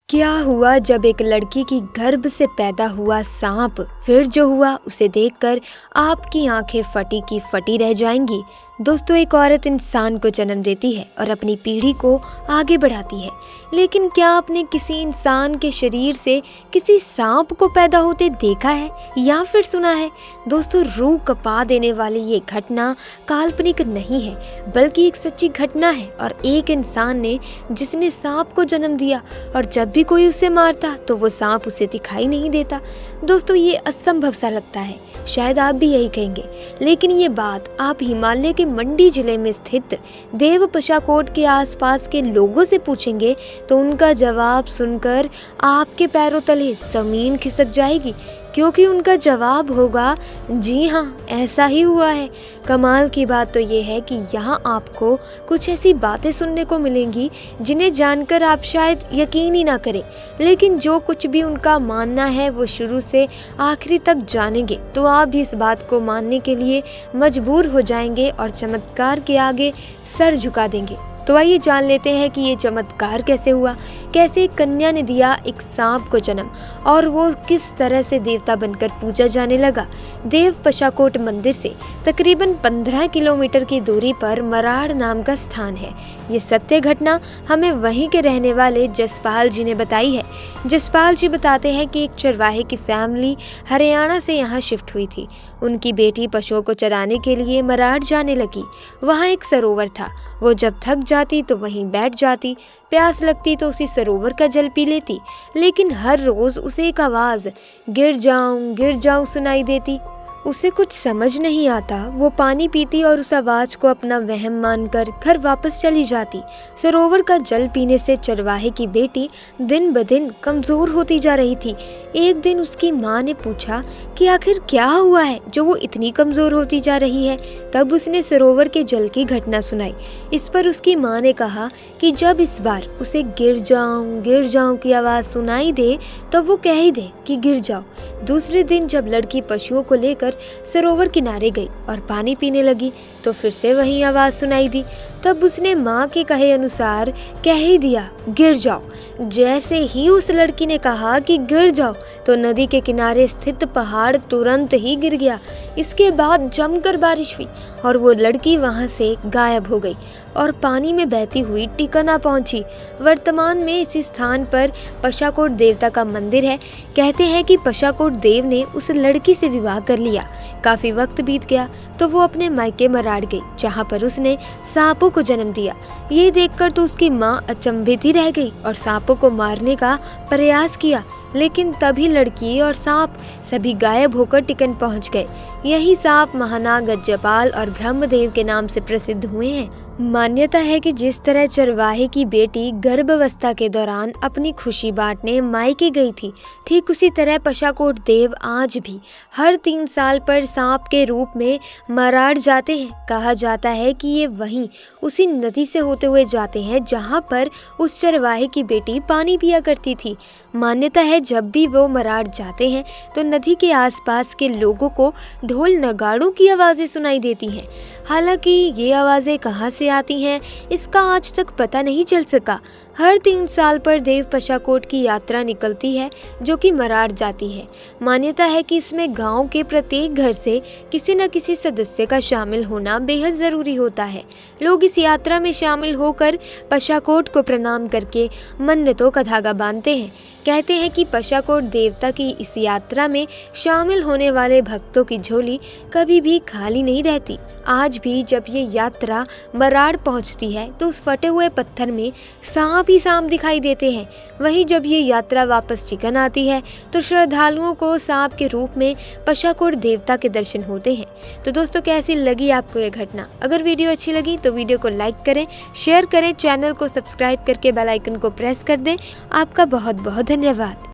क्या हुआ जब एक लड़की की गर्भ से पैदा हुआ सांप फिर जो हुआ उसे देखकर आपकी आंखें फटी की फटी रह जाएंगी। दोस्तों, एक औरत इंसान को जन्म देती है और अपनी पीढ़ी को आगे बढ़ाती है, लेकिन क्या आपने किसी इंसान के शरीर से किसी सांप को पैदा होते देखा है या फिर सुना है? दोस्तों, रूह कपा देने वाली ये घटना काल्पनिक नहीं है बल्कि एक सच्ची घटना है और एक इंसान ने जिसने सांप को जन्म दिया और जब भी कोई उसे मारता तो वो सांप उसे दिखाई नहीं देता। दोस्तों, ये असंभव सा लगता है, शायद आप भी यही कहेंगे, लेकिन ये बात आप हिमालय के मंडी जिले में स्थित देवपशाकोट के आसपास के लोगों से पूछेंगे तो उनका जवाब सुनकर आपके पैरों तले जमीन खिसक जाएगी, क्योंकि उनका जवाब होगा जी हाँ, ऐसा ही हुआ है। कमाल की बात तो ये है कि यहाँ आपको कुछ ऐसी बातें सुनने को मिलेंगी जिन्हें जानकर आप शायद यकीन ही ना करें, लेकिन जो कुछ भी उनका मानना है वो शुरू से आखिरी तक जानेंगे तो आप भी इस बात को मानने के लिए मजबूर हो जाएंगे और चमत्कार के आगे सर झुका देंगे। तो आइए जान लेते हैं कि ये चमत्कार कैसे हुआ, कैसे एक कन्या ने दिया एक सांप को जन्म और वो किस तरह से देवता बनकर पूजा जाने लगा। देवपशाकोट मंदिर से तकरीबन 15 किलोमीटर की दूरी पर मराड़ नाम का स्थान है। ये सत्य घटना हमें वहीं के रहने वाले जसपाल जी ने बताई है। जसपाल जी बताते हैं कि एक चरवाहे की फैमिली हरियाणा से यहाँ शिफ्ट हुई थी। उनकी बेटी पशुओं को चराने के लिए मराड़ जाने लगी। वहाँ एक सरोवर था, वो जब थक जाती तो वहीं बैठ जाती, प्यास लगती तो उसी सरोवर का जल पी लेती, लेकिन हर रोज उसे एक आवाज़ गिर जाऊं सुनाई देती। उसे कुछ समझ नहीं आता, वो पानी पीती और उस आवाज़ को अपना वहम मानकर घर वापस चली जाती। सरोवर का जल पीने से चरवाहे की बेटी दिन ब दिन कमज़ोर होती जा रही थी। एक दिन उसकी माँ ने पूछा कि आखिर क्या हुआ है जो वो इतनी कमज़ोर होती जा रही है। तब उसने सरोवर के जल की घटना सुनाई। इस पर उसकी माँ ने कहा कि जब इस बार उसे गिर जाऊं की आवाज़ सुनाई दे तो वो कह ही दे कि गिर जाओ। दूसरे दिन जब लड़की पशुओं को लेकर सरोवर किनारे गई और पानी पीने लगी तो फिर से वही आवाज़ सुनाई दी। तब उसने माँ के कहे अनुसार कह ही दिया गिर जाओ। जैसे ही उस लड़की ने कहा कि गिर जाओ तो नदी के किनारे स्थित पहाड़ तुरंत ही गिर गया। इसके बाद जमकर बारिश हुई और वो लड़की वहाँ से गायब हो गई और पानी में बहती हुई टिकाना पहुंची। वर्तमान में इसी स्थान पर पशाकोट देवता का मंदिर है। कहते हैं कि पशाकोट देव ने उस लड़की से विवाह कर लिया। काफ़ी वक्त बीत गया तो वो अपने मायके मराड़ गई, जहाँ पर उसने सांपों को जन्म दिया। ये देखकर तो उसकी माँ अचंभित ही रह गई और सांपों को मारने का प्रयास किया, लेकिन तभी लड़की और सांप सभी गायब होकर टिकन पहुंच गए। यही सांप महानाग गज्जपाल और ब्रह्मदेव के नाम से प्रसिद्ध हुए हैं। मान्यता है कि जिस तरह चरवाहे की बेटी गर्भावस्था के दौरान अपनी खुशी बांटने मायके गई थी, ठीक उसी तरह पशाकोट देव आज भी हर 3 साल पर सांप के रूप में मराड़ जाते हैं। कहा जाता है कि ये वहीं उसी नदी से होते हुए जाते हैं जहाँ पर उस चरवाहे की बेटी पानी पिया करती थी। मान्यता है जब भी वो मराड़ जाते हैं तो नदी के आसपास के लोगों को ढोल नगाड़ों की आवाज़ें सुनाई देती हैं। हालांकि ये आवाज़ें कहाँ से आती हैं इसका आज तक पता नहीं चल सका। हर 3 साल पर देव पशाकोट की यात्रा निकलती है जो कि मराड़ जाती है। मान्यता है कि इसमें गांव के प्रत्येक घर से किसी न किसी सदस्य का शामिल होना बेहद ज़रूरी होता है। लोग इस यात्रा में शामिल होकर पशाकोट को प्रणाम करके मन्नतों का धागा बांधते हैं। कहते हैं कि पशाकोट देवता की इस यात्रा में शामिल होने वाले भक्तों की झोली कभी भी खाली नहीं रहती। आज भी जब ये यात्रा मराड़ पहुंचती है तो उस फटे हुए पत्थर में सांप ही सांप दिखाई देते हैं। वहीं जब ये यात्रा वापस चिकन आती है तो श्रद्धालुओं को सांप के रूप में पशाकोट देवता के दर्शन होते हैं। तो दोस्तों, कैसी लगी आपको ये घटना? अगर वीडियो अच्छी लगी तो वीडियो को लाइक करें, शेयर करें, चैनल को सब्सक्राइब करके बेल आइकन को प्रेस कर दें। आपका बहुत बहुत धन्यवाद।